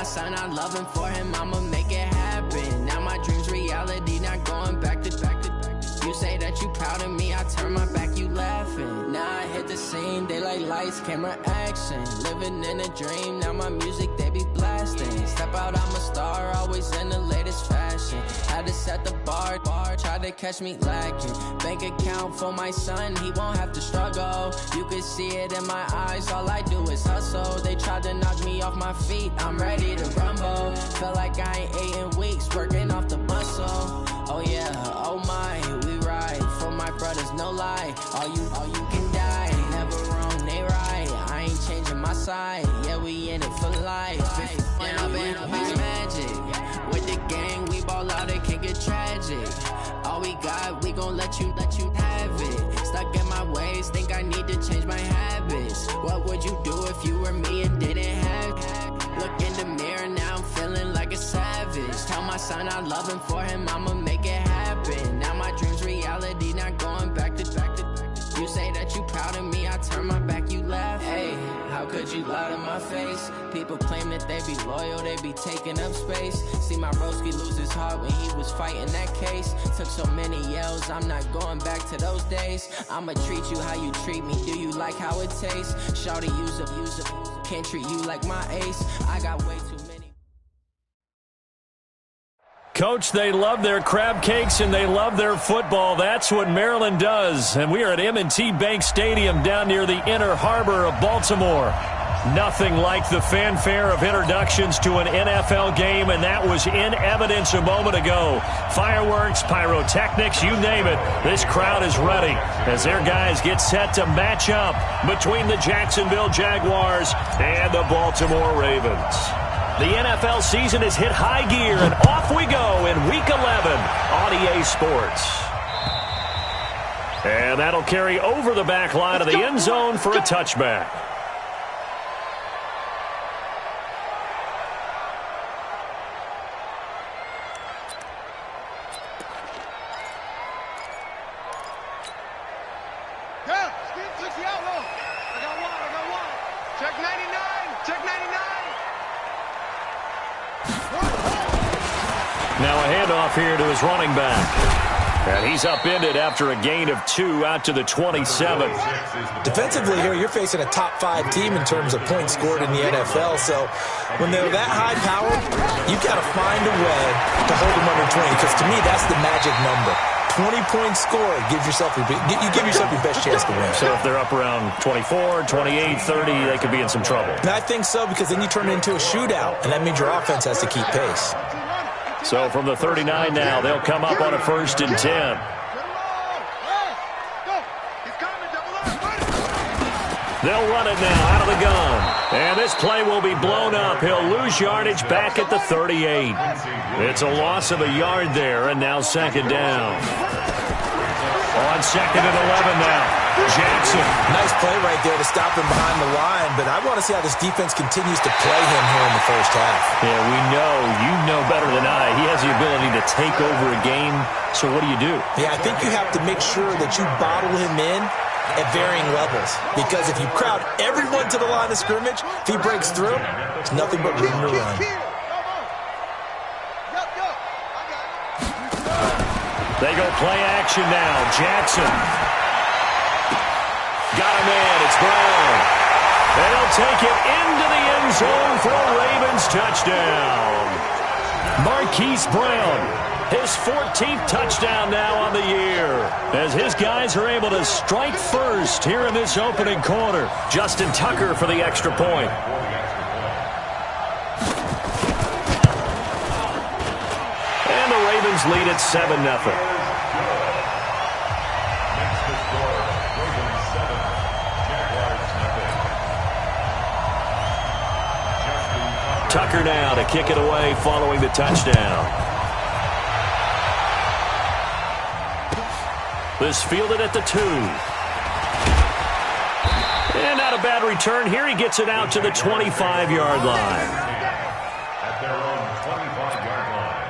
son I'm loving for him, I'ma make it happen. Now my dream's reality, not going back to. You say that you proud of me, I turn my back, you laughing. Now I hit the scene, they like lights, camera, action. Living in a dream, now my music, they be blasting. Step out, I'm a star, always in the latest fashion. Had to set the bar, try to catch me lacking. Bank account for my son, he won't have to struggle. You can see it in my eyes, all I do is hustle. They tried to knock me off my feet, I'm ready to rumble. Feel like I ain't ate in weeks, working off the muscle. Oh yeah, oh my, we ride for my brothers, no lie. All you can die, never wrong, they right. I ain't changing my side, yeah, we in it for life. Now it's magic. With the gang, we ball out, it can get tragic. All we got, we gon' let you have it. Stuck in my ways, think I need to change my habits. What would you do if you were me and didn't have it? Look in the mirror, now I'm feeling like a savage. Tell my son I'm loving for him, I'ma make it happen. Now my dream's reality, not going back to. You say that you proud of me, I turn my back, you laugh. Hey, how could you lie to my face? People claim that they be loyal, they be taking up space. See my broski lose his heart when he was fighting that case. Took so many yells, I'm not going back to those days. I'ma treat you how you treat me, do you like how it tastes? Shawty, use up, can't treat you like my ace. I got way too many. Coach, they love their crab cakes and they love their football. That's what Maryland does. And we are at M&T Bank Stadium down near the Inner Harbor of Baltimore. Nothing like the fanfare of introductions to an NFL game, and that was in evidence a moment ago. Fireworks, pyrotechnics, you name it. This crowd is ready as their guys get set to match up between the Jacksonville Jaguars and the Baltimore Ravens. The NFL season has hit high gear, and off we go in Week 11 on EA Sports. And that'll carry over the back line of the end zone for a touchback. Now a handoff here to his running back. And he's upended after a gain of 2 out to the 27. Defensively here, you're facing a top 5 team in terms of points scored in the NFL. So when they're that high powered, you've got to find a way to hold them under 20. Because to me, that's the magic number. 20 points scored, you give yourself your best chance to win. So if they're up around 24, 28, 30, they could be in some trouble. And I think so, because then you turn it into a shootout, and that means your offense has to keep pace. So from the 39 now, they'll come up on a 1st and 10. They'll run it now out of the gun. And this play will be blown up. He'll lose yardage back at the 38. It's a loss of a yard there, and now 2nd down. On 2nd and 11 now. Jackson. Nice play right there to stop him behind the line, but I want to see how this defense continues to play him here in the first half. Yeah, you know better than I. He has the ability to take over a game, so what do you do? Yeah, I think you have to make sure that you bottle him in at varying levels, because if you crowd everyone to the line of scrimmage, if he breaks through, it's nothing but room to run. They go play action now. Jackson. Got him in. It's Brown. They'll take it into the end zone for a Ravens touchdown. Marquise Brown. His 14th touchdown now on the year, as his guys are able to strike first here in this opening quarter. Justin Tucker for the extra point. And the Ravens lead at 7-0. Tucker now to kick it away following the touchdown. This fielded at the 2. And not a bad return here. He gets it out to the 25-yard line. At their own 25-yard line.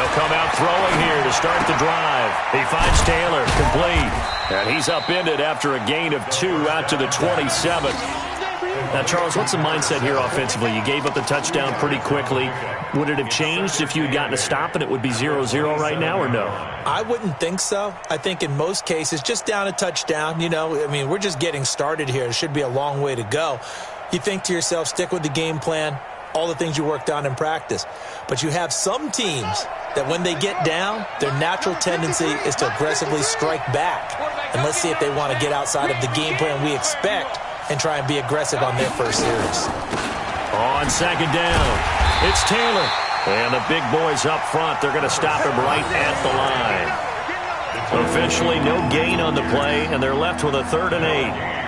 They'll come out throwing here to start the drive. He finds Taylor, complete. And he's upended after a gain of 2 out to the 27. Now, Charles, what's the mindset here offensively? You gave up the touchdown pretty quickly. Would it have changed if you had gotten a stop and it would be 0-0 right now, or no? I wouldn't think so. I think in most cases, just down a touchdown, we're just getting started here. It should be a long way to go. You think to yourself, stick with the game plan, all the things you worked on in practice. But you have some teams that when they get down, their natural tendency is to aggressively strike back. And let's see if they want to get outside of the game plan we expect and try and be aggressive on their first series. On second down, it's Taylor. And the big boys up front, they're going to stop him right at the line. Officially no gain on the play, and they're left with a 3rd and 8.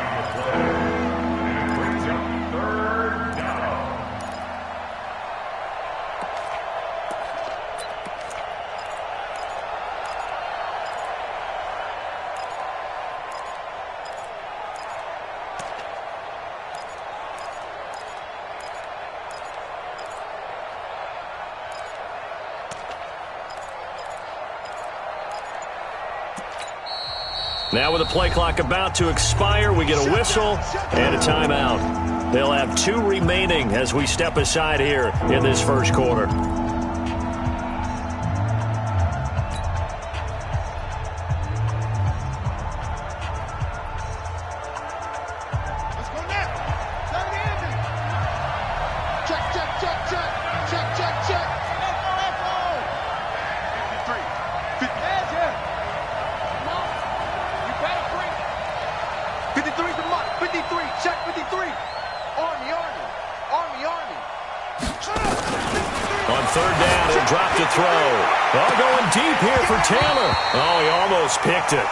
Now with the play clock about to expire, we get a whistle and a timeout. They'll have 2 remaining as we step aside here in this first quarter. On 3rd down, he'll drop to throw. All going deep here for Taylor. Oh, he almost picked it.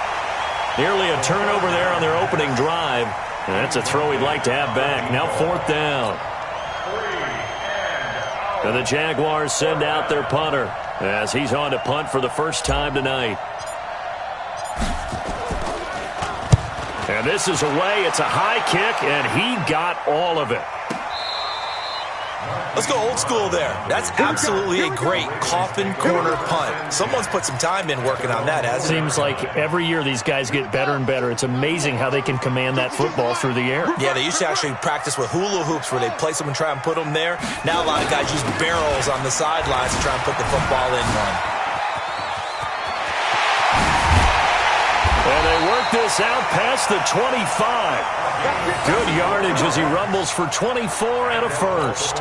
Nearly a turnover there on their opening drive. And that's a throw he'd like to have back. Now 4th down. And the Jaguars send out their punter as he's on to punt for the first time tonight. And this is away. It's a high kick, and he got all of it. Let's go old school there. That's absolutely a great coffin corner punt. Someone's put some time in working on that, hasn't it? Seems like every year these guys get better and better. It's amazing how they can command that football through the air. Yeah, they used to actually practice with hula hoops where they place them and try and put them there. Now a lot of guys use barrels on the sidelines to try and put the football in one. And they work this out past the 25. Good yardage as he rumbles for 24 and a first.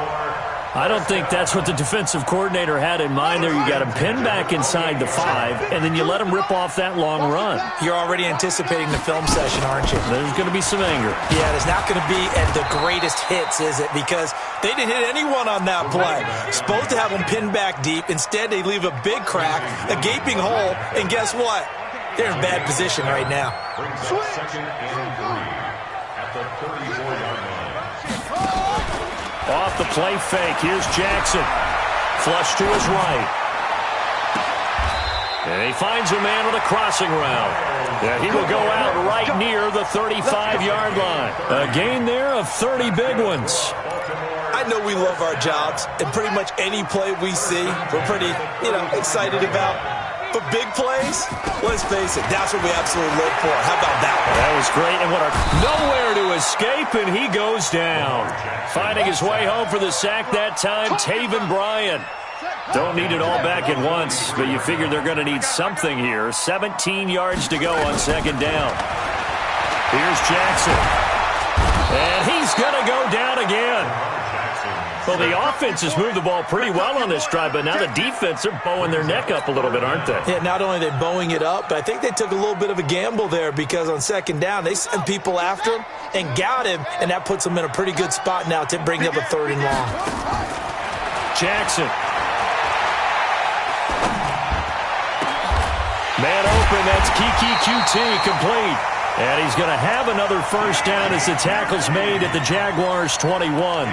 I don't think that's what the defensive coordinator had in mind there. You got him pinned back inside the 5, and then you let him rip off that long run. You're already anticipating the film session, aren't you? There's going to be some anger. Yeah, there's not going to be at the greatest hits, is it? Because they didn't hit anyone on that play. Supposed to have them pinned back deep. Instead, they leave a big crack, a gaping hole, and guess what? They're in bad position right now. Second and 3 at the 34-yard line. Off the play fake, here's Jackson. Flush to his right. And he finds a man with a crossing route. Yeah, he will go out right near the 35-yard line. A gain there of 30 big ones. I know we love our jobs, and pretty much any play we see, we're pretty, excited about. But big plays, let's face it, that's what we absolutely live for. How about that one? That was great, and nowhere to escape, and he goes down. Finding his way home for the sack that time, Taven Bryan. Don't need it all back at once, but you figure they're going to need something here. 17 yards to go on 2nd down. Here's Jackson. And he's going to go down again. Well, the offense has moved the ball pretty well on this drive, but now the defense are bowing their neck up a little bit, aren't they? Yeah, not only are they bowing it up, but I think they took a little bit of a gamble there because on 2nd down, they sent people after him and got him, and that puts them in a pretty good spot now to bring up a 3rd and long. Jackson. Man open, that's Kiki QT, complete. And he's going to have another first down as the tackle's made at the Jaguars' 21.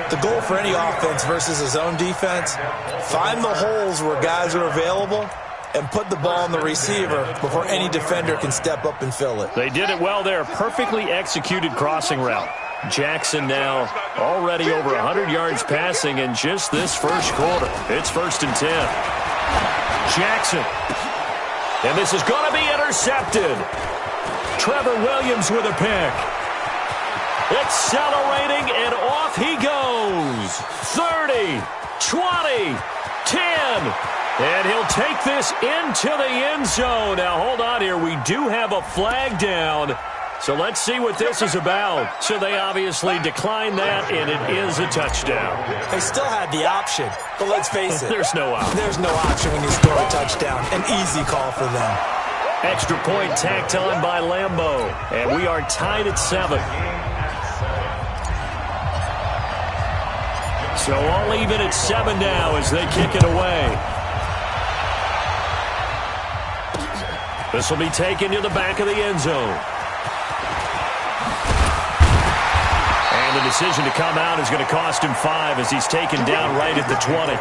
The goal for any offense versus his own defense, find the holes where guys are available and put the ball on the receiver before any defender can step up and fill it. They did it well there. Perfectly executed crossing route. Jackson now already over 100 yards passing in just this first quarter. It's 1st and 10. Jackson. And this is going to be intercepted. Trevor Williams with a pick. Accelerating, and off he goes. 30, 20, 10. And he'll take this into the end zone. Now, hold on here. We do have a flag down. So let's see what this is about. So they obviously declined that, and it is a touchdown. They still had the option, but let's face it. There's no option. There's no option when you score a touchdown. An easy call for them. Extra point tacked on by Lambeau. And we are tied at 7. So all even at 7 now as they kick it away. This will be taken to the back of the end zone. And the decision to come out is going to cost him 5 as he's taken down right at the 20.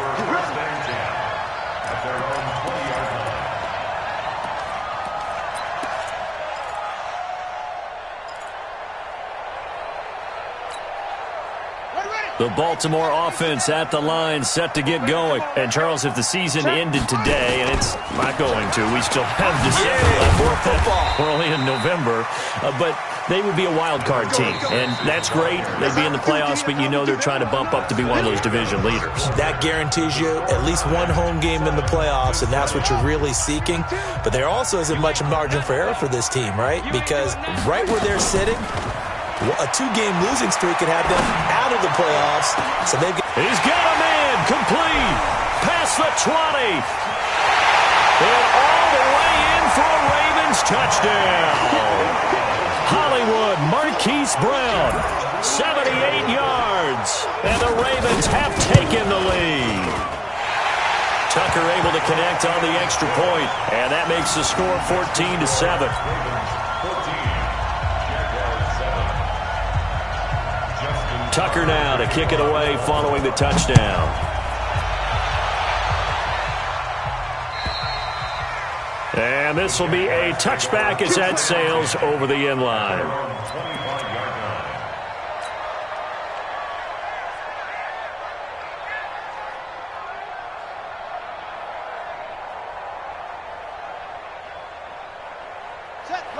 The Baltimore offense at the line, set to get going. And, Charles, if the season ended today, and it's not going to, we still have December left. More football. We're only in November. But they would be a wild card team. And that's great. They'd be in the playoffs, but you know they're trying to bump up to be one of those division leaders. That guarantees you at least one home game in the playoffs, and that's what you're really seeking. But there also isn't much margin for error for this team, right? Because right where they're sitting, a 2-game losing streak could have them out of the playoffs. So they've got... He's got a man complete past the 20. And all the way in for a Ravens touchdown. Hollywood Marquise Brown, 78 yards. And the Ravens have taken the lead. Tucker able to connect on the extra point. And that makes the score 14-7. Tucker now to kick it away following the touchdown. And this will be a touchback as that sails over the end line.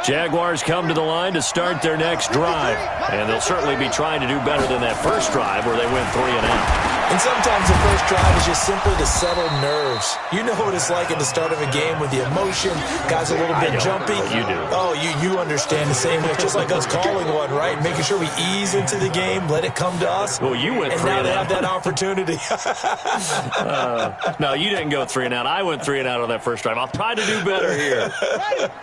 Jaguars come to the line to start their next drive. And they'll certainly be trying to do better than that first drive where they went 3 and out. And sometimes the first drive is just simply to settle nerves. You know what it's like at the start of a game with the emotion. Guys a little bit jumpy. You do. Oh, you understand the same way. It's just like us calling one, right? Making sure we ease into the game, let it come to us. Well, you went 3 and out. And now they out. have that opportunity. No, you didn't go 3 and out. I went 3 and out on that first drive. I'll try to do better here.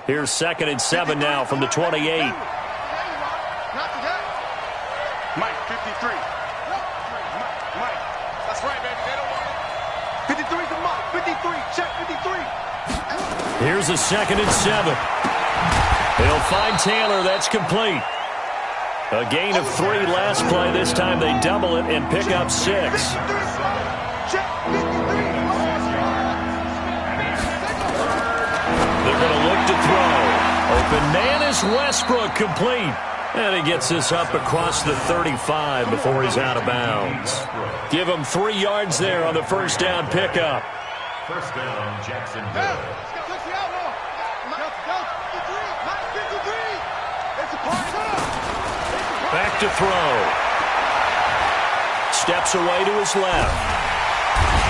Here's 2nd and 7 now from the 28. Mike, 53. Mike, that's right, baby. They don't want it. 53 to Mike. 53. Check 53. Here's a 2nd and 7. They'll find Taylor. That's complete. A gain of 3 last play. This time they double it and pick up 6. They're going to look to throw. Open man is Westbrook, complete. And he gets this up across the 35 before he's out of bounds. Give him 3 yards there on the first down pickup. First down, Jacksonville. Back to throw. Steps away to his left.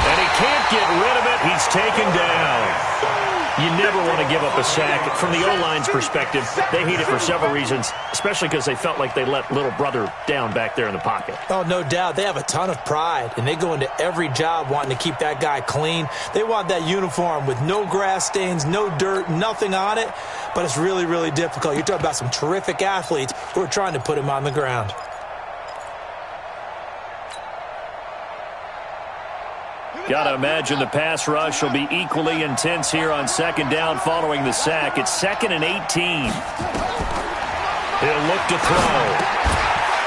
And he can't get rid of it. He's taken down. You never want to give up a sack. From the O-line's perspective, they hate it for several reasons, especially because they felt like they let little brother down back there in the pocket. Oh, no doubt. They have a ton of pride, and they go into every job wanting to keep that guy clean. They want that uniform with no grass stains, no dirt, nothing on it, but it's really, really difficult. You're talking about some terrific athletes who are trying to put him on the ground. Got to imagine the pass rush will be equally intense here on 2nd down following the sack. It's 2nd and 18. He'll look to throw.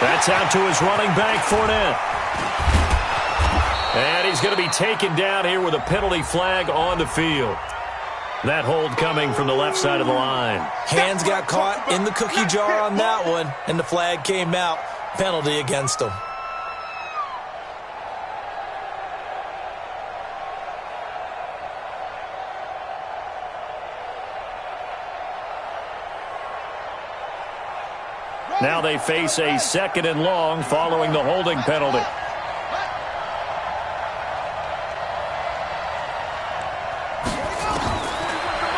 That's out to his running back, Fournette. And he's going to be taken down here with a penalty flag on the field. That hold coming from the left side of the line. Hands got caught in the cookie jar on that one, and the flag came out. Penalty against them. Now they face a 2nd and long following the holding penalty.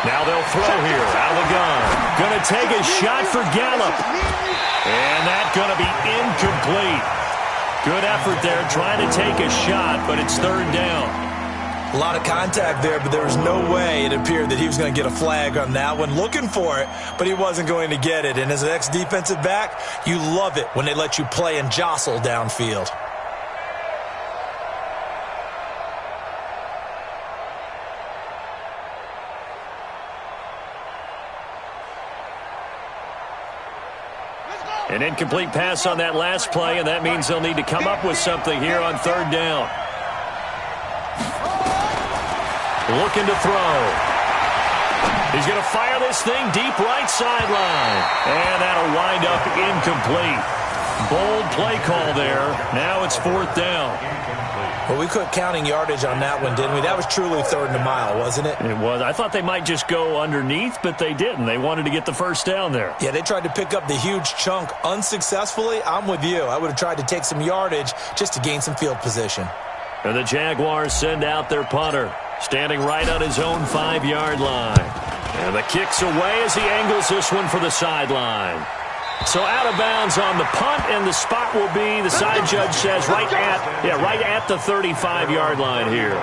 Now they'll throw here out of the gun. Going to take a shot for Gallup. And that's going to be incomplete. Good effort there trying to take a shot, but it's 3rd down. A lot of contact there, but there was no way it appeared that he was going to get a flag on that one. Looking for it, but he wasn't going to get it. And as an ex-defensive back, you love it when they let you play and jostle downfield. An incomplete pass on that last play, and that means they'll need to come up with something here on 3rd down. Looking to throw. He's going to fire this thing deep right sideline. And that'll wind up incomplete. Bold play call there. Now it's 4th down. Well, we quit counting yardage on that one, didn't we? That was truly 3rd and a mile, wasn't it? It was. I thought they might just go underneath, but they didn't. They wanted to get the 1st down there. Yeah, they tried to pick up the huge chunk unsuccessfully. I'm with you. I would have tried to take some yardage just to gain some field position. And the Jaguars send out their punter, standing right on his own 5-yard line. And the kick's away as he angles this one for the sideline. So out of bounds on the punt, and the spot will be, the side judge says, right at the 35-yard line here.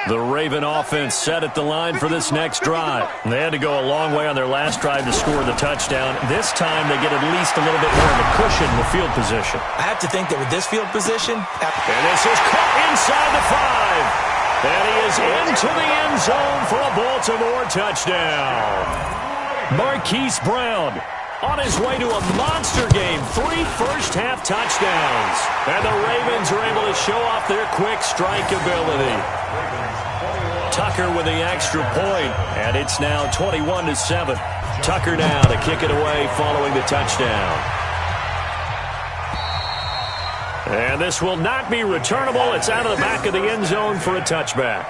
The Raven offense set at the line for this next drive. They had to go a long way on their last drive to score the touchdown. This time they get at least a little bit more of a cushion with field position. I have to think that with this field position... And this is caught inside the 5. And he is into the end zone for a Baltimore touchdown. Marquise Brown on his way to a monster game. 3 first-half touchdowns. And the Ravens are able to show off their quick strike ability. Tucker with the extra point, and it's now 21-7. Tucker now to kick it away following the touchdown. And this will not be returnable. It's out of the back of the end zone for a touchback.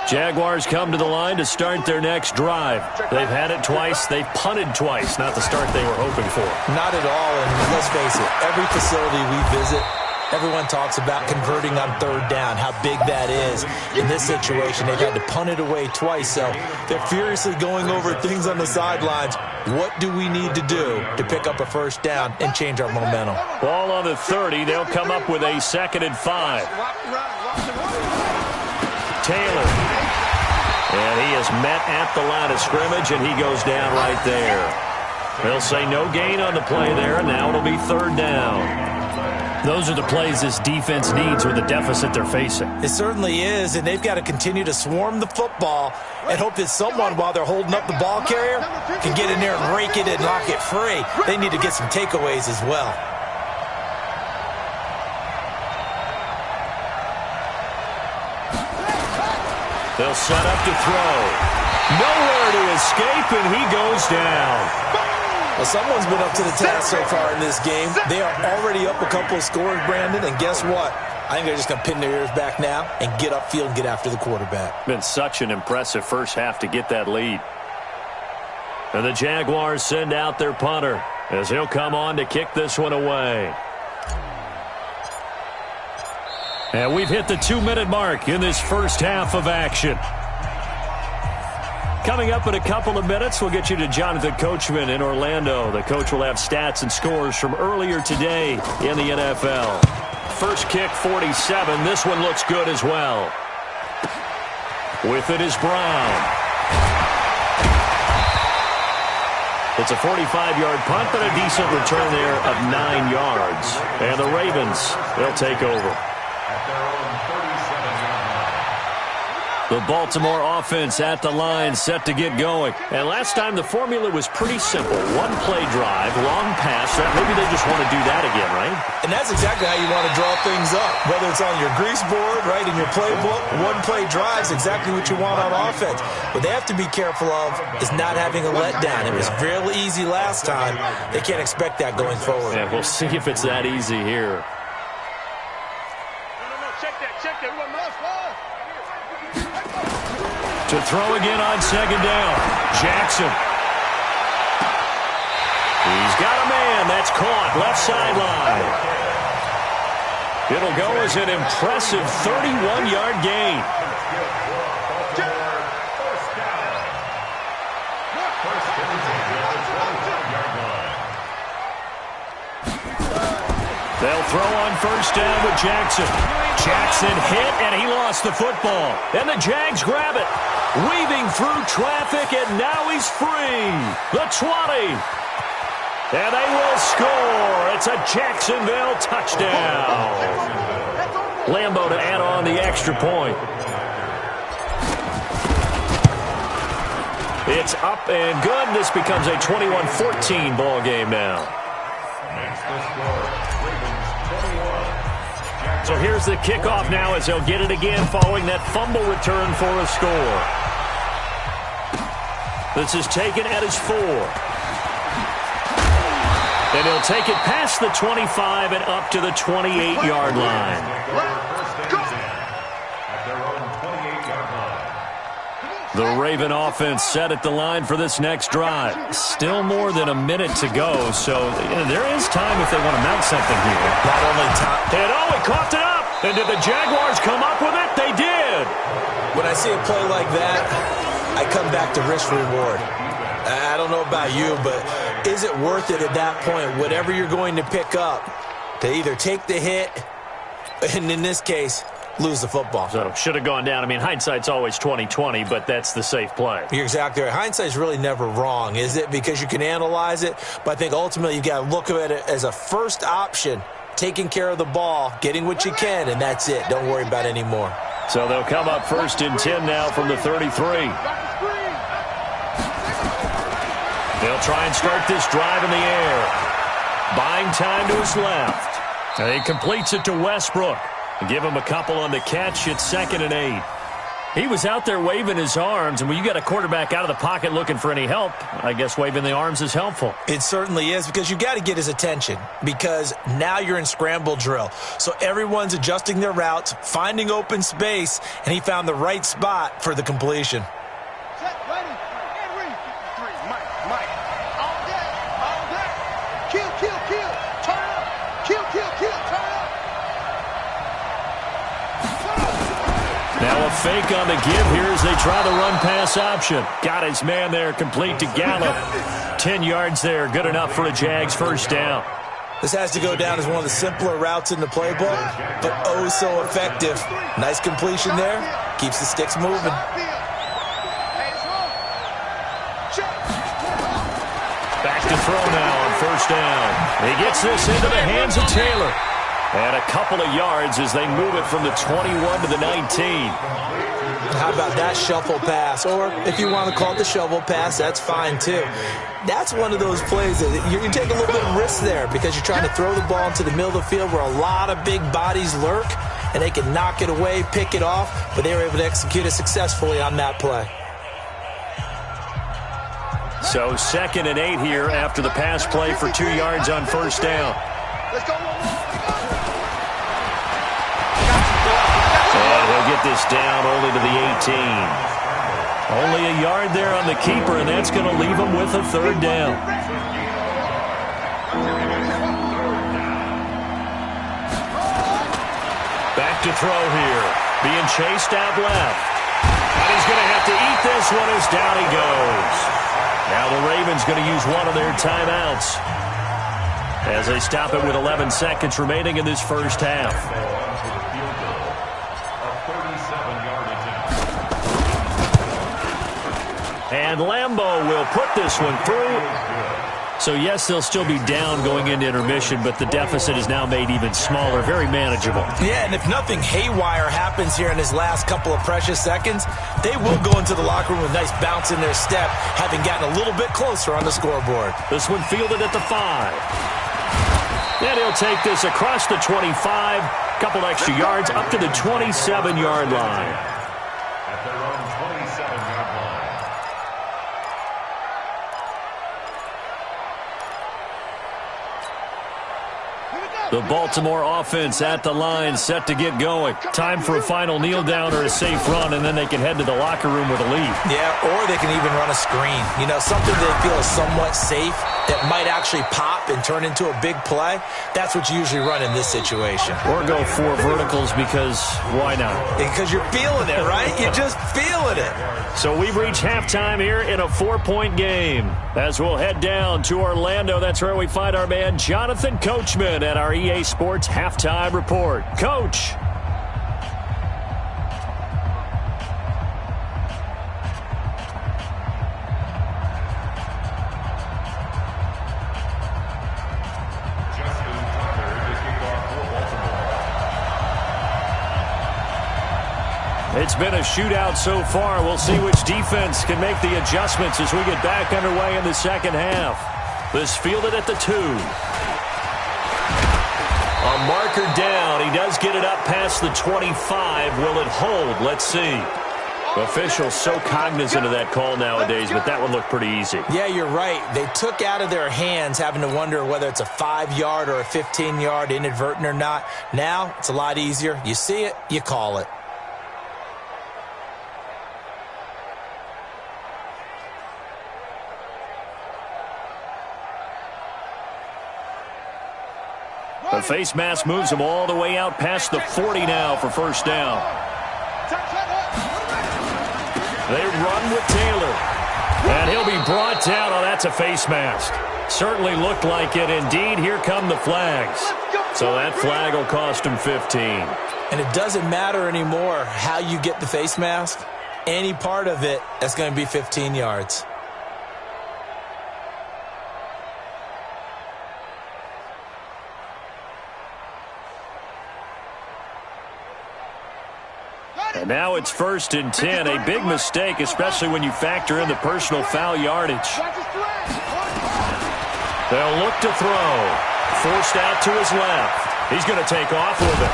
Jaguars come to the line to start their next drive. They've had it twice. They've punted twice. Not the start they were hoping for. Not at all, and let's face it, every facility we visit, everyone talks about converting on 3rd down, how big that is. In this situation, they've had to punt it away twice, so they're furiously going over things on the sidelines. What do we need to do to pick up a 1st down and change our momentum? Ball on the 30. They'll come up with a 2nd and 5. Taylor. And he is met at the line of scrimmage, and he goes down right there. They'll say no gain on the play there, and now it'll be 3rd down. Those are the plays this defense needs with the deficit they're facing. It certainly is, and they've got to continue to swarm the football and hope that someone, while they're holding up the ball carrier, can get in there and rake it and knock it free. They need to get some takeaways as well. They'll set up to throw. Nowhere to escape, and he goes down. Well, someone's been up to the task so far in this game. They are already up a couple of scores, Brandon, and guess what? I think they're just going to pin their ears back now and get upfield and get after the quarterback. Been such an impressive first half to get that lead. And the Jaguars send out their punter as he'll come on to kick this one away. And we've hit the 2-minute mark in this first half of action. Coming up in a couple of minutes, we'll get you to Jonathan Coachman in Orlando. The coach will have stats and scores from earlier today in the NFL. First kick, 47. This one looks good as well. With it is Brown. It's a 45-yard punt, but a decent return there of 9 yards. And the Ravens, they'll take over. The Baltimore offense at the line, set to get going. And last time the formula was pretty simple. One play drive, long pass. Maybe they just want to do that again, right? And that's exactly how you want to draw things up. Whether it's on your grease board, right, in your playbook, one play drive is exactly what you want on offense. What they have to be careful of is not having a letdown. It was real easy last time. They can't expect that going forward. Yeah, we'll see if it's that easy here. Check that. To throw again on second down. Jackson. He's got a man. That's caught. Left sideline. It'll go as an impressive 31-yard gain. They'll throw on first down with Jackson. Jackson hit, and he lost the football. And the Jags grab it. Weaving through traffic, and now he's free. The 20. And they will score. It's a Jacksonville touchdown. Lambeau to add on the extra point. It's up and good. This becomes a 21-14 ball game now. So here's the kickoff now as they'll get it again following that fumble return for a score. This is taken at his 4. And he'll take it past the 25 and up to the 28-yard line. The Raven offense set at the line for this next drive. Still more than a minute to go, so there is time if they want to mount something here. Not only time. And he coughed it up. And did the Jaguars come up with it? They did. When I see a play like that, I come back to risk-reward. I don't know about you, but is it worth it at that point, whatever you're going to pick up, to either take the hit, and in this case, lose the football? So should have gone down. I mean, hindsight's always 20/20, but that's the safe play. You're exactly right. Hindsight's really never wrong, is it? Because you can analyze it, but I think ultimately you got to look at it as a first option, taking care of the ball, getting what you can, and that's it. Don't worry about any more. So they'll come up 1st and 10 now from the 33. They'll try and start this drive in the air. Buying time to his left. And he completes it to Westbrook. Give him a couple on the catch. It's 2nd and 8. He was out there waving his arms, and when you got a quarterback out of the pocket looking for any help, I guess waving the arms is helpful. It certainly is, because you got to get his attention, because now you're in scramble drill. So everyone's adjusting their routes, finding open space, and he found the right spot for the completion. Set, ready, and ready. 53, Mike. All day. Kill. Turn up. Kill, turn up. Now a fake on the give here as they try the run-pass option. Got his man there, complete to Gallup. 10 yards there, good enough for a Jags first down. This has to go down as one of the simpler routes in the playbook, but oh so effective. Nice completion there. Keeps the sticks moving. Back to throw now on first down. He gets this into the hands of Taylor. And a couple of yards as they move it from the 21 to the 19. How about that shuffle pass? Or if you want to call it the shovel pass, that's fine too. That's one of those plays that you can take a little bit of risk there, because you're trying to throw the ball into the middle of the field where a lot of big bodies lurk, and they can knock it away, pick it off, but they were able to execute it successfully on that play. So 2nd and 8 here after the pass play for 2 yards on first down. Let's go. And he'll get this down only to the 18. Only a yard there on the keeper, and that's going to leave him with a 3rd down. Back to throw here. Being chased out left. And he's going to have to eat this one as down he goes. Now the Ravens going to use one of their timeouts as they stop it with 11 seconds remaining in this first half. And Lambeau will put this one through. So, yes, they'll still be down going into intermission, but the deficit is now made even smaller, very manageable. Yeah, and if nothing haywire happens here in his last couple of precious seconds, they will go into the locker room with a nice bounce in their step, having gotten a little bit closer on the scoreboard. This one fielded at the 5. And he'll take this across the 25, couple extra yards, up to the 27-yard line. At their own 27-yard line. The Baltimore offense at the line, set to get going. Time for a final kneel down or a safe run, and then they can head to the locker room with a lead. Yeah, or they can even run a screen. You know, something they feel is somewhat safe that might actually pop and turn into a big play. That's what you usually run in this situation. Or go 4 verticals because why not? Because you're feeling it, right? You're just feeling it. So we've reached halftime here in a 4-point game. As we'll head down to Orlando, that's where we find our man Jonathan Coachman at our EA Sports Halftime Report. Coach. Justin Tucker to kick off for Baltimore. It's been a shootout so far. We'll see which defense can make the adjustments as we get back underway in the second half. This fielded at the 2. A marker down. He does get it up past the 25. Will it hold? Let's see. Officials so cognizant of that call nowadays, but that one looked pretty easy. Yeah, you're right. They took out of their hands having to wonder whether it's a 5-yard or a 15-yard inadvertent or not. Now, it's a lot easier. You see it, you call it. The face mask moves him all the way out past the 40 now for first down. They run with Taylor. And he'll be brought down. Oh, that's a face mask. Certainly looked like it. Indeed, here come the flags. So that flag will cost him 15. And it doesn't matter anymore how you get the face mask. Any part of it, that's going to be 15 yards. And now it's 1st and 10. A big mistake, especially when you factor in the personal foul yardage. They'll look to throw. Forced out to his left. He's going to take off with it.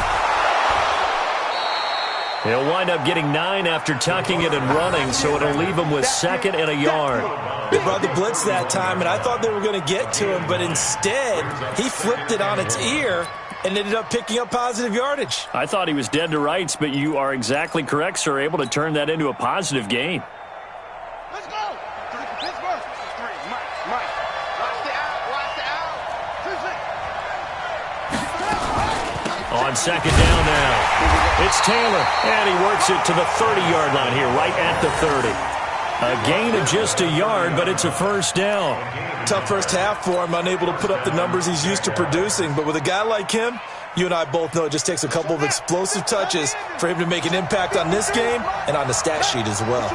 He'll wind up getting 9 after tucking it and running, so it'll leave him with 2nd and a yard. They brought the blitz that time, and I thought they were going to get to him, but instead, he flipped it on its ear and ended up picking up positive yardage. I thought he was dead to rights, but you are exactly correct, sir. Able to turn that into a positive gain. Let's go. Pittsburgh. 3. Mike. Watch the out. On 2nd down now. It's Taylor, and he works it to the 30-yard line here, right at the 30. A gain of just a yard, but it's a first down. Tough first half for him, unable to put up the numbers he's used to producing. But with a guy like him, you and I both know it just takes a couple of explosive touches for him to make an impact on this game and on the stat sheet as well.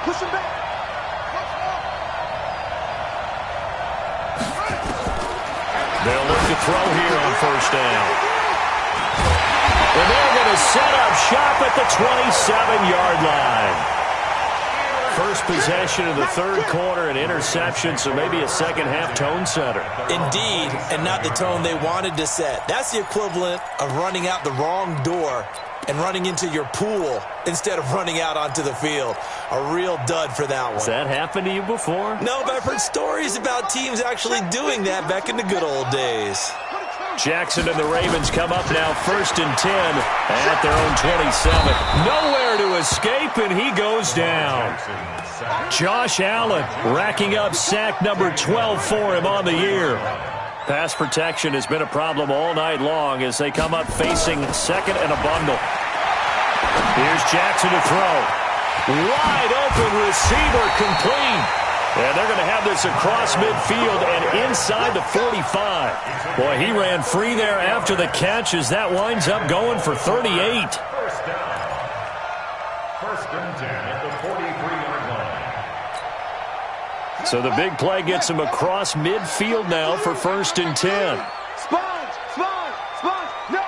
Push him back. They'll look to throw here on first down. And they're going to set up shop at the 27-yard line. First possession of the 3rd quarter, an interception, so maybe a second-half tone setter. Indeed, and not the tone they wanted to set. That's the equivalent of running out the wrong door and running into your pool instead of running out onto the field. A real dud for that one. Has that happened to you before? No, but I've heard stories about teams actually doing that back in the good old days. Jackson and the Ravens come up now 1st and 10 at their own 27. Nowhere to escape, and he goes down. Josh Allen racking up sack number 12 for him on the year. Pass protection has been a problem all night long as they come up facing 2nd and a bundle. Here's Jackson to throw. Wide open receiver complete. And they're going to have this across midfield and inside the 45. Boy, he ran free there after the catch as that winds up going for 38. First down. 1st and 10 at the 43-yard line. So the big play gets him across midfield now for 1st and 10. Sponge! Sponge! Sponge! No!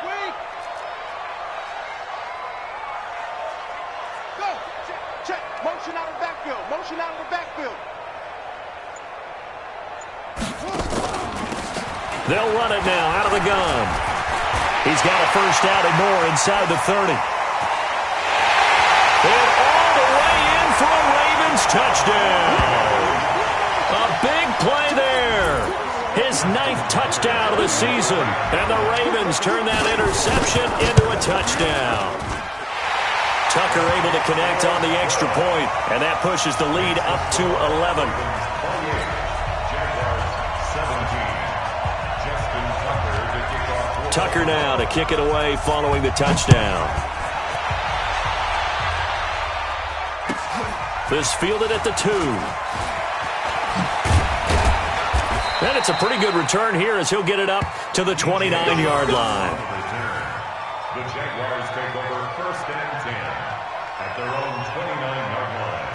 Wait! Go! Check! Motion out of the backfield! Motion out of the backfield! They'll run it now out of the gun. He's got a first down and more inside the 30. And all the way in for a Ravens touchdown. A big play there. His 9th touchdown of the season. And the Ravens turn that interception into a touchdown. Tucker able to connect on the extra point, and that pushes the lead up to 11. Tucker now to kick it away following the touchdown. This fielded at the 2. And it's a pretty good return here as he'll get it up to the 29-yard line. The Jaguars take over 1st and 10 at their own 29-yard line.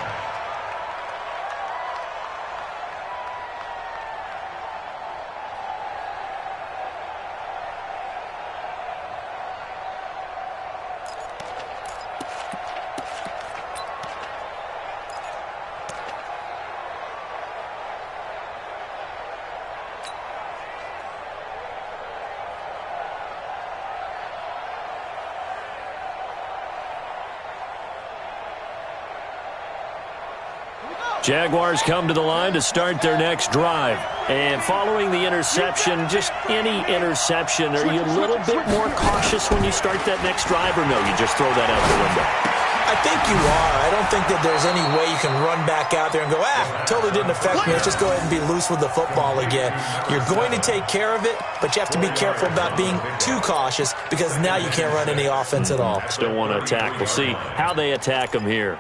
Jaguars come to the line to start their next drive. And following the interception, just any interception, are you a little bit more cautious when you start that next drive, or no, you just throw that out the window? I think you are. I don't think that there's any way you can run back out there and go, totally didn't affect me. Let's just go ahead and be loose with the football again. You're going to take care of it, but you have to be careful about being too cautious because now you can't run any offense at all. Still want to attack. We'll see how they attack them here.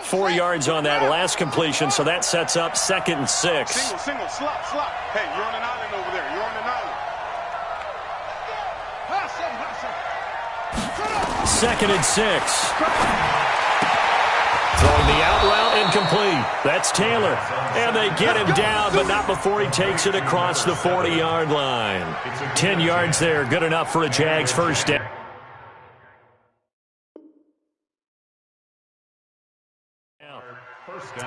4 yards on that last completion, so that sets up 2nd and 6. Single, slot. Hey, you're on an island over there. You're on an island. 2nd and 6. Throwing the out route incomplete. That's Taylor. And they get him down, but not before he takes it across the 40-yard line. 10 yards there, good enough for a Jags first down. First down.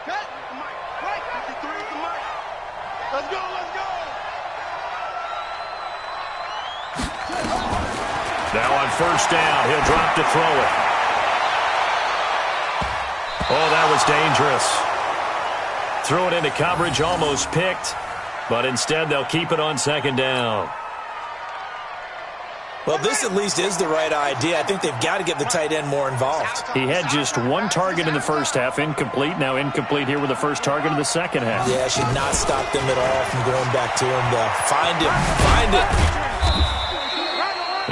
Okay, the mic. Right, 53 is the mic. Let's go. Now on first down, he'll drop to throw it. Oh, that was dangerous. Threw it into coverage, almost picked, but instead they'll keep it on 2nd down. Well, this at least is the right idea. I think they've got to get the tight end more involved. He had just 1 target in the first half, incomplete. Now incomplete here with the first target in the second half. Yeah, should not stop them at all from going back to him. Find it.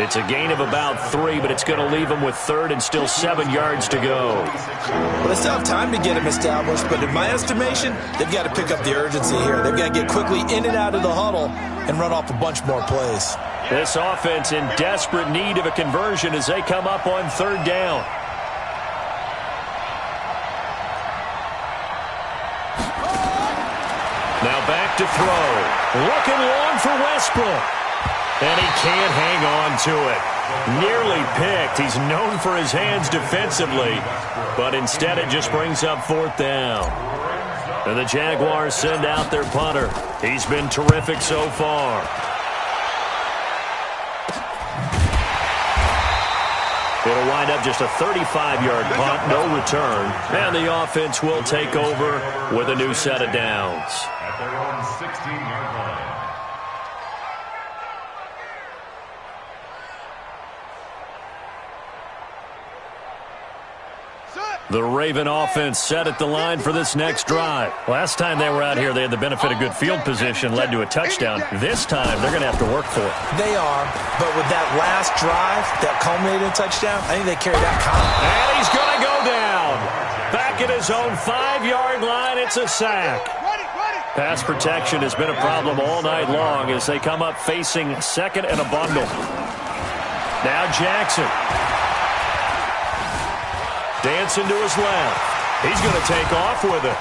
It's a gain of about 3, but it's going to leave him with 3rd and still 7 yards to go. Well, they still have time to get him established, but in my estimation, they've got to pick up the urgency here. They've got to get quickly in and out of the huddle and run off a bunch more plays. This offense in desperate need of a conversion as they come up on 3rd down. Now back to throw. Looking long for Westbrook. And he can't hang on to it. Nearly picked. He's known for his hands defensively, but instead it just brings up 4th down. And the Jaguars send out their punter. He's been terrific so far. It'll wind up just a 35-yard punt, no return. And the offense will take over with a new set of downs. At their own 16-yard line. The Raven offense set at the line for this next drive. Last time they were out here, they had the benefit of good field position, led to a touchdown. This time, they're going to have to work for it. They are, but with that last drive, that culminating touchdown, I think they carried that confidence. And he's going to go down. Back at his own 5-yard line, it's a sack. Ready. Pass protection has been a problem all night long as they come up facing second and a bundle. Now Jackson. Dancing to his left. He's going to take off with it.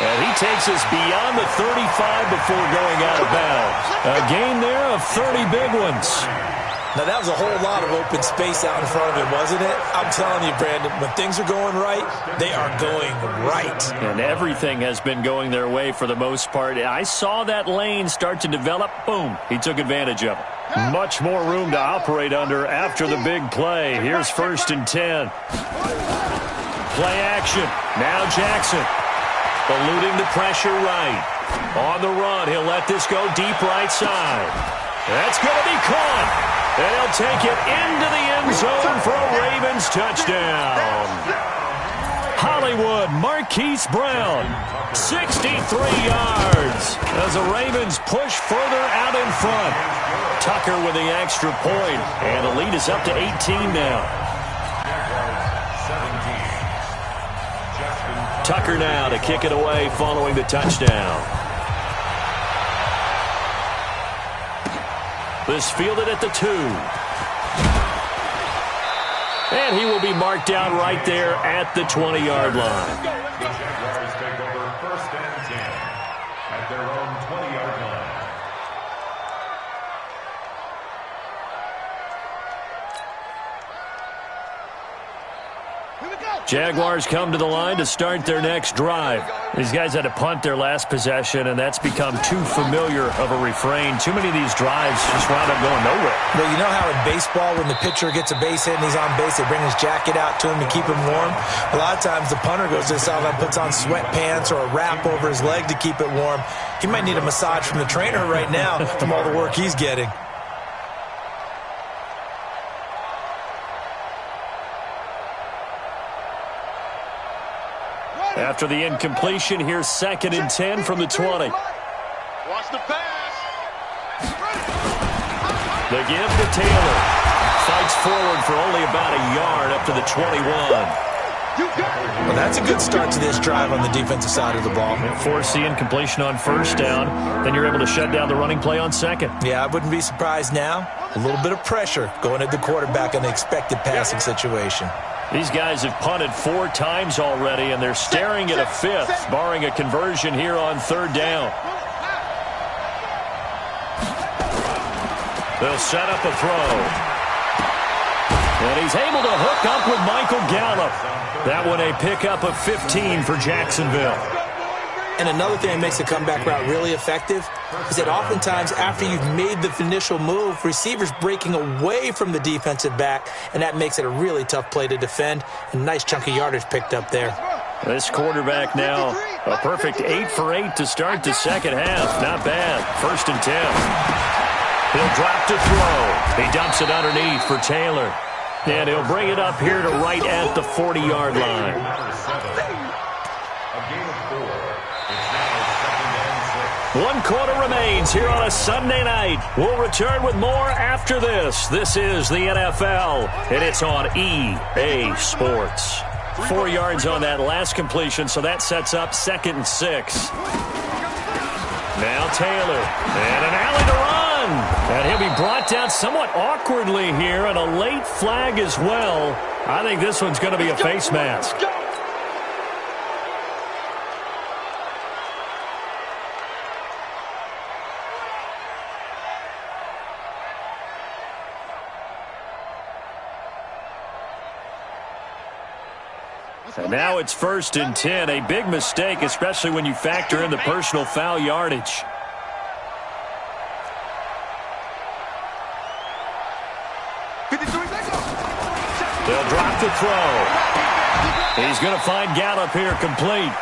And he takes us beyond the 35 before going out of bounds. A gain there of 30 big ones. Now, that was a whole lot of open space out in front of him, wasn't it? I'm telling you, Brandon, when things are going right, they are going right. And everything has been going their way for the most part. I saw that lane start to develop. Boom. He took advantage of it. Much more room to operate under after the big play. Here's 1st and 10. Play action. Now Jackson. Eluding the pressure right. On the run, he'll let this go deep right side. That's going to be caught. And he'll take it into the end zone for a Ravens touchdown. Hollywood, Marquise Brown, 63 yards as the Ravens push further out in front. Tucker with the extra point, and the lead is up to 18 now. Tucker now to kick it away following the touchdown. This fielded at the 2. And he will be marked down right there at the 20-yard line. The Jaguars take over 1st and 10 at their own 20-yard line. Jaguars come to the line to start their next drive. These guys had to punt their last possession, and that's become too familiar of a refrain. Too many of these drives just wound up going nowhere. Well, you know how in baseball, when the pitcher gets a base hit and he's on base, they bring his jacket out to him to keep him warm? A lot of times the punter goes to the sideline, puts on sweatpants or a wrap over his leg to keep it warm. He might need a massage from the trainer right now from all the work he's getting. After the incompletion, here's 2nd and 10 from the 20. Watch the pass. The give to Taylor. Fights forward for only about a yard up to the 21. Well, that's a good start to this drive on the defensive side of the ball. Force the incompletion on 1st down. Then you're able to shut down the running play on 2nd. Yeah, I wouldn't be surprised now. A little bit of pressure going at the quarterback in the expected passing situation. These guys have punted 4 times already, and they're staring at a 5th, barring a conversion here on 3rd down. They'll set up a throw. And he's able to hook up with Michael Gallup. That one a pickup of 15 for Jacksonville. And another thing that makes the comeback route really effective is that oftentimes after you've made the initial move, receivers breaking away from the defensive back, and that makes it a really tough play to defend. A nice chunk of yardage picked up there. This quarterback now, a perfect 8 for 8 to start the second half. Not bad. 1st and 10. He'll drop to throw. He dumps it underneath for Taylor. And he'll bring it up here to right at the 40-yard line. 1 quarter remains here on a Sunday night. We'll return with more after this. This is the NFL, and it's on EA Sports. 4 yards on that last completion, so that sets up 2nd and 6. Now Taylor, and an alley to run. And he'll be brought down somewhat awkwardly here, and a late flag as well. I think this one's going to be a face mask. And now it's 1st and 10. A big mistake, especially when you factor in the personal foul yardage. They'll drop the throw. He's going to find Gallup here complete.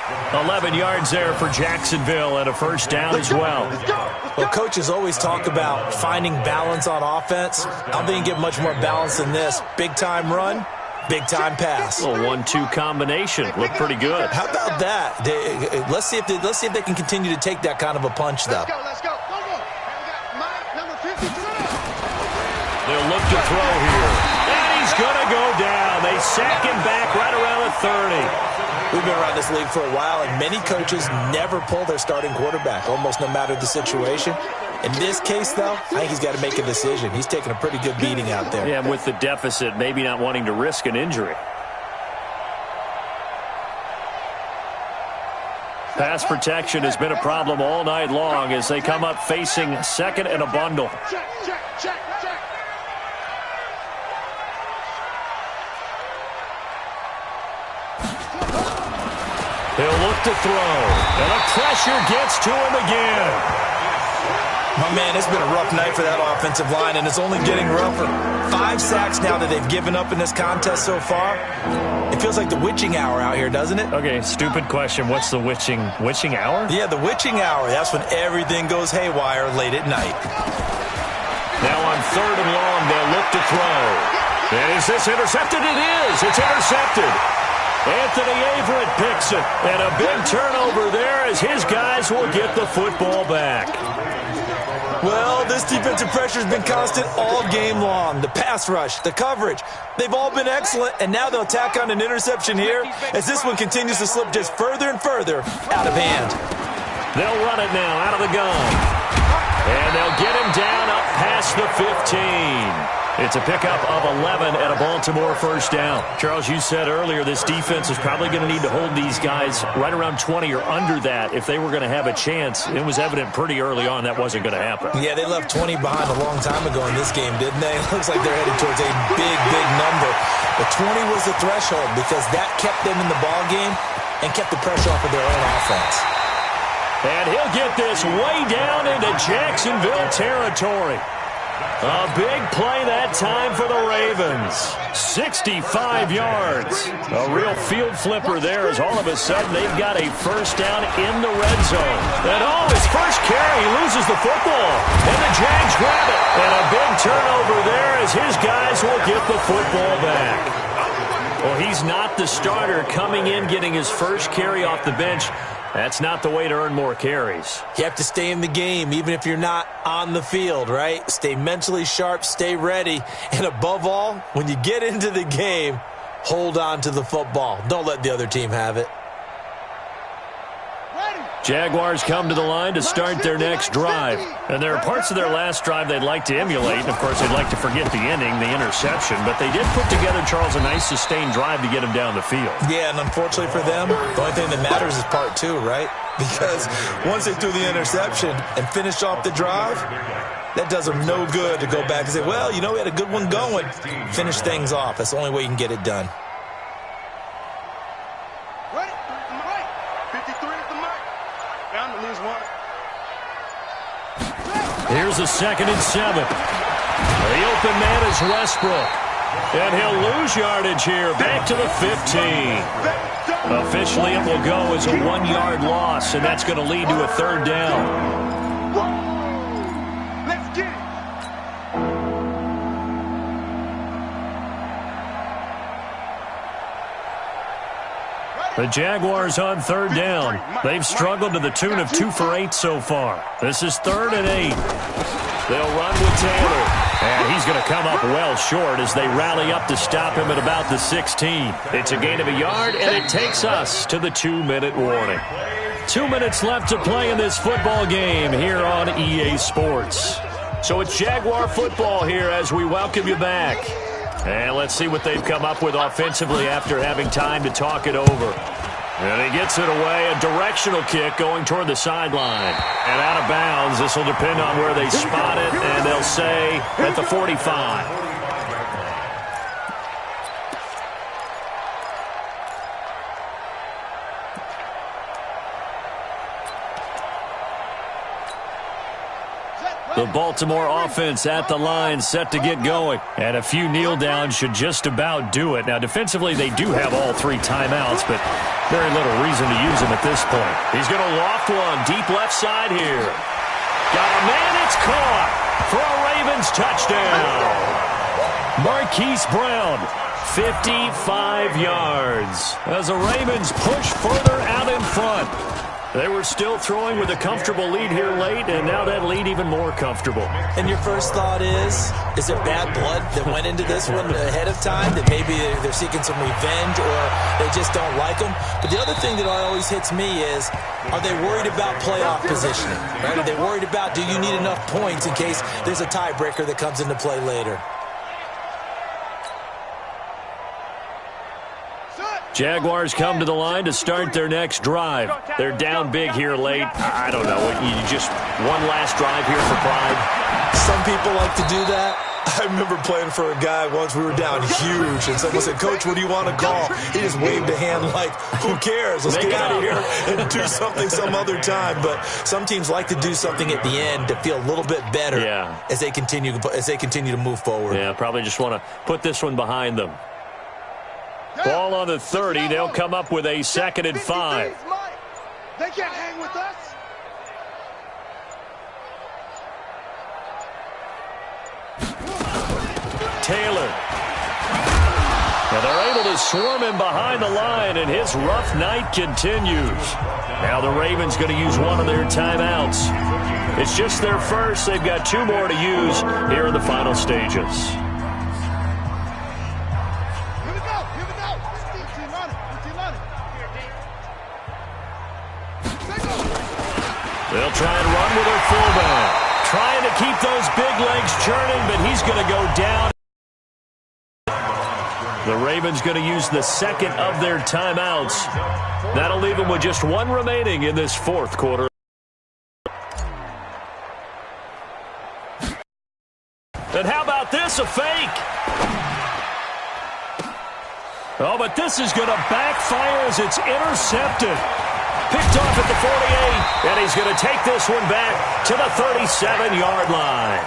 11 yards there for Jacksonville and a 1st down as well. Well, coaches always talk about finding balance on offense. I don't think you get much more balance than this. Big-time run, big-time pass. A 1-2 combination. Looked pretty good. How about that? Let's see if they can continue to take that kind of a punch, though. Let's go. Mike, number 53. They'll look to throw here. And he's going to go down. They sack him back right around the 30. We've been around this league for a while, and many coaches never pull their starting quarterback, almost no matter the situation. In this case, though, I think he's got to make a decision. He's taking a pretty good beating out there. Yeah, with the deficit, maybe not wanting to risk an injury. Pass protection has been a problem all night long as they come up facing second and a bundle. He'll look to throw, and the pressure gets to him again. My man, it's been a rough night for that offensive line, and it's only getting rougher. 5 sacks now that they've given up in this contest so far. It feels like the witching hour out here, doesn't it? Okay, stupid question. What's the witching hour? Yeah, the witching hour. That's when everything goes haywire late at night. Now on 3rd and long, they'll look to throw. And is this intercepted? It is. It's intercepted. Anthony Averett picks it. And a big turnover there as his guys will get the football back. Well, this defensive pressure has been constant all game long. The pass rush, the coverage, they've all been excellent, and now they'll tack on an interception here as this one continues to slip just further and further out of hand. They'll run it now out of the gun. And they'll get him down up past the 15. It's a pickup of 11 and a Baltimore first down. Charles, you said earlier this defense is probably going to need to hold these guys right around 20 or under that if they were going to have a chance. It was evident pretty early on that wasn't going to happen. Yeah, they left 20 behind a long time ago in this game, didn't they? It looks like they're headed towards a big, big number. But 20 was the threshold because that kept them in the ball game and kept the pressure off of their own offense. And he'll get this way down into Jacksonville territory. A big play that time for the Ravens. 65 yards. A real field flipper there as all of a sudden they've got a first down in the red zone. And his first carry, he loses the football. And the Jags grab it. And a big turnover there as his guys will get the football back. Well, he's not the starter coming in, getting his first carry off the bench. That's not the way to earn more carries. You have to stay in the game, even if you're not on the field, right? Stay mentally sharp, stay ready, and above all, when you get into the game, hold on to the football. Don't let the other team have it. Jaguars come to the line to start their next drive. And there are parts of their last drive they'd like to emulate. And, of course, they'd like to forget the ending, the interception. But they did put together, Charles, a nice sustained drive to get him down the field. Yeah, and unfortunately for them, the only thing that matters is part 2, right? Because once they threw the interception and finished off the drive, that does them no good to go back and say, well, you know, we had a good one going. Finish things off. That's the only way you can get it done. Here's a 2nd and 7. The open man is Westbrook. And he'll lose yardage here. Back to the 15. Officially, it will go as a 1-yard loss, and that's going to lead to a 3rd down. Let's get it. The Jaguars on 3rd down. They've struggled to the tune of 2 for 8 so far. This is 3rd and 8. They'll run with Taylor. And he's going to come up well short as they rally up to stop him at about the 16. It's a gain of a yard, and it takes us to the 2-minute warning. 2 minutes left to play in this football game here on EA Sports. So it's Jaguar football here as we welcome you back. And let's see what they've come up with offensively after having time to talk it over. And he gets it away, a directional kick going toward the sideline. And out of bounds, this will depend on where they spot it, and they'll say at the 45. The Baltimore offense at the line set to get going. And a few kneel downs should just about do it. Now, defensively, they do have all 3 timeouts, but very little reason to use them at this point. He's going to loft one deep left side here. Got a man, it's caught for a Ravens touchdown. Marquise Brown, 55 yards as the Ravens push further out in front. They were still throwing with a comfortable lead here late, and now that lead even more comfortable. And your first thought is it bad blood that went into this one ahead of time, that maybe they're seeking some revenge or they just don't like them? But the other thing that always hits me is, are they worried about playoff positioning? Right? Are they worried about, do you need enough points in case there's a tiebreaker that comes into play later? Jaguars come to the line to start their next drive. They're down big here late. I don't know. You just one last drive here for pride? Some people like to do that. I remember playing for a guy once. We were down huge, and someone said, "Coach, what do you want to call?" He just waved a hand like, who cares? Let's get out of here and do something some other time. But some teams like to do something at the end to feel a little bit better as they continue to move forward. Yeah, probably just want to put this one behind them. Ball on the 30. They'll come up with a 2nd and 5. They can't hang with us. Taylor. And they're able to swarm him behind the line, and his rough night continues. Now the Ravens going to use one of their timeouts. It's just their first. They've got 2 more to use here in the final stages. They'll try and run with their fullback. Trying to keep those big legs churning, but he's going to go down. The Ravens going to use the 2nd of their timeouts. That'll leave them with just 1 remaining in this 4th quarter. And how about this, a fake? Oh, but this is going to backfire as it's intercepted. Picked off at the 48, and he's going to take this one back to the 37-yard line.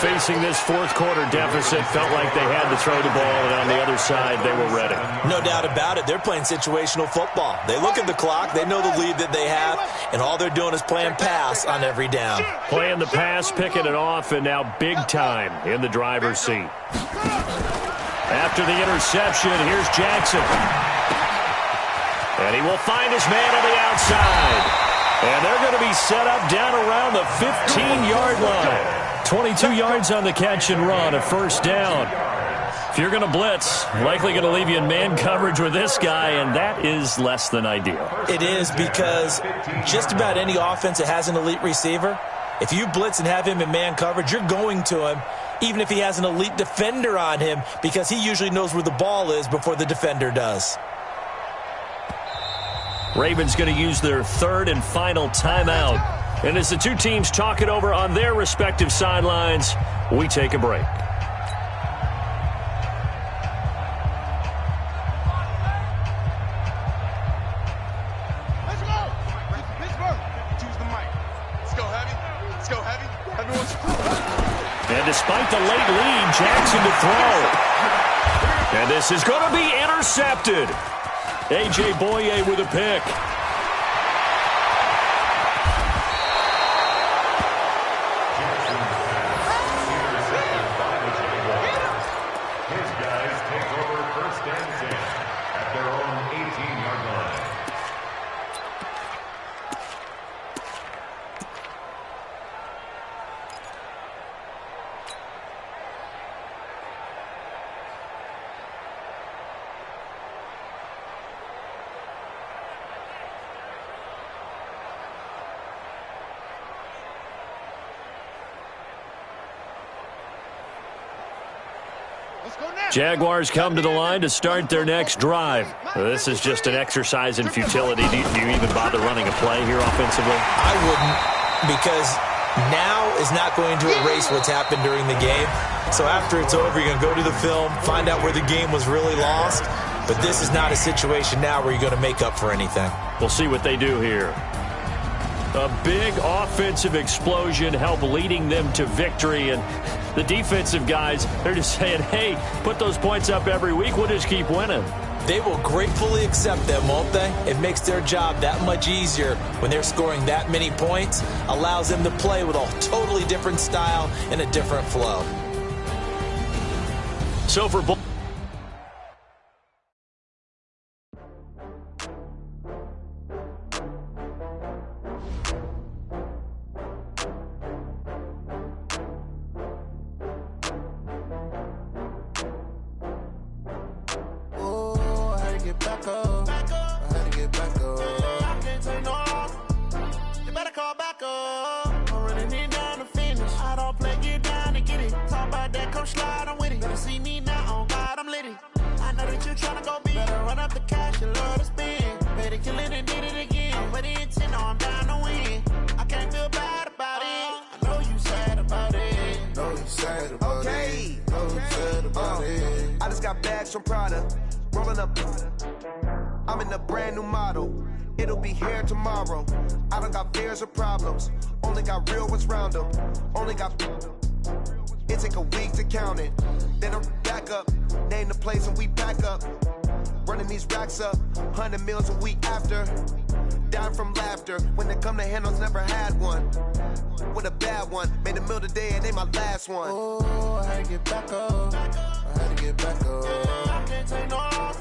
Facing this 4th quarter deficit, felt like they had to throw the ball, and on the other side, they were ready. No doubt about it. They're playing situational football. They look at the clock, they know the lead that they have, and all they're doing is playing pass on every down. Playing the pass, picking it off, and now big time in the driver's seat. After the interception, here's Jackson. And he will find his man on the outside. And they're going to be set up down around the 15-yard line. 22 yards on the catch and run, a 1st down. If you're going to blitz, likely going to leave you in man coverage with this guy, and that is less than ideal. It is, because just about any offense that has an elite receiver, if you blitz and have him in man coverage, you're going to him, even if he has an elite defender on him, because he usually knows where the ball is before the defender does. Ravens going to use their 3rd and final timeout. And as the 2 teams talk it over on their respective sidelines, we take a break. Let's go. Pittsburgh. Choose the mic. Let's go heavy. Let's go heavy. Everyone's And despite the late lead, Jackson to throw. And this is going to be intercepted. A.J. Boye with a pick. His guys take over 1st and 10 at their own 18-yard line. Jaguars come to the line to start their next drive. This is just an exercise in futility. Do you even bother running a play here offensively? I wouldn't, because now is not going to erase what's happened during the game. So after it's over, you're going to go to the film, find out where the game was really lost. But this is not a situation now where you're going to make up for anything. We'll see what they do here. A big offensive explosion helped leading them to victory, and the defensive guys, they're just saying, hey, put those points up every week, we'll just keep winning. They will gratefully accept them, won't they? It makes their job that much easier when they're scoring that many points, allows them to play with a totally different style and a different flow. So for back up. I had to get back up. I can't take no loss. You better call back up. I'm running it down to finish. I don't play, get down to get it. Talk about that, come slide, I'm with it. Better see me now, on God, I'm litty. I know that you tryna go big. Better run up the cash, you love to spend. Better kill it and did it again. I'm ready to 10, no, I'm down to win. I can't feel bad about it. I know you sad about it. Know you sad about it. Know you sad about it. I just got bags from Prada. Rolling up. I'm in a brand new model. It'll be here tomorrow. I don't got fears or problems. Only got real ones round them. Only got. It take a week to count it. Then I'm back up. Name the place and we back up. Running these racks up. 100 meals a week after. Down from laughter. When they come to handles, never had one. With a bad one. Made a meal today and they my last one. Oh, I had to get back up. I had to get back up. I can't take no loss.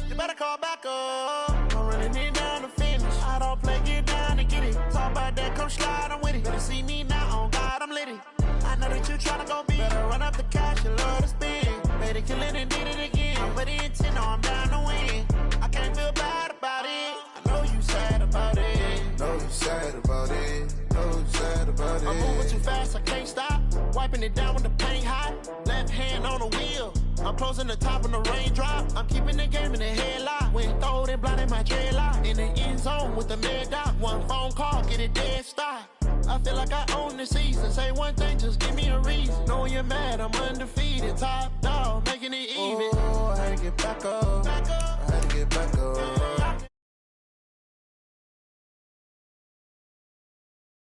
You better call back up. I'm running it down to finish. I don't play, get down to get it. Talk about that, come slide, I'm with it. Better see me now, on God, I'm litty. I know that you tryna go big. Better run up the cash, you love to spend. Better kill it and did it again. I'm ready in 10, no, I'm down to win. I can't feel bad about it. I know you sad about it. Know you sad about it. Know you sad about it. I'm moving too fast, I can't stop. Wiping it down when the paint hot. Left hand on the wheel. I'm closing the top when the raindrop. I'm keeping the game in the headlock. When throwed and blinded my dreadlock. In the end zone with the mad dot. One phone call, get it dead stop. I feel like I own the season. Say one thing, just give me a reason. Knowing you're mad, I'm undefeated. Top dog, making it even. Oh, I had to get back up. I had to get back up.